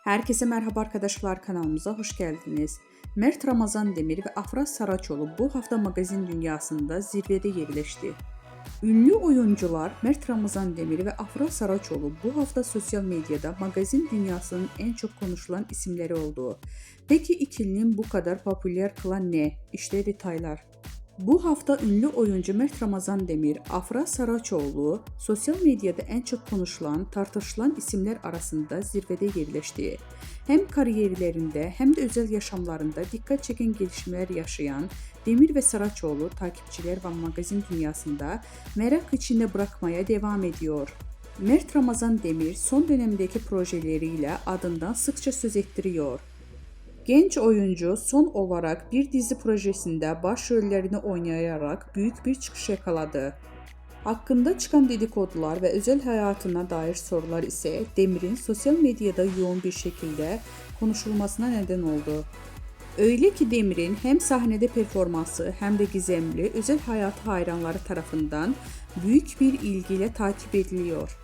Herkese merhaba arkadaşlar, kanalımıza hoş geldiniz. Mert Ramazan Demir ve Afra Saraçoğlu bu hafta magazin dünyasında zirvede yerleşti. Ünlü oyuncular Mert Ramazan Demir ve Afra Saraçoğlu bu hafta sosyal medyada magazin dünyasının en çok konuşulan isimleri oldu. Peki ikilinin bu kadar popüler kılan ne? İşte detaylar. Bu hafta ünlü oyuncu Mert Ramazan Demir, Afra Saraçoğlu sosyal medyada en çok konuşulan, tartışılan isimler arasında zirvede yerleşti. Hem kariyerlerinde hem de özel yaşamlarında dikkat çeken gelişmeler yaşayan Demir ve Saraçoğlu takipçiler ve magazin dünyasında merak içinde bırakmaya devam ediyor. Mert Ramazan Demir son dönemdeki projeleriyle adından sıkça söz ettiriyor. Genç oyuncu son olarak bir dizi projesinde başrollerini oynayarak büyük bir çıkış yakaladı. Hakkında çıkan dedikodular ve özel hayatına dair sorular ise Demir'in sosyal medyada yoğun bir şekilde konuşulmasına neden oldu. Öyle ki Demir'in hem sahnede performansı hem de gizemli özel hayatı hayranları tarafından büyük bir ilgiyle takip ediliyor.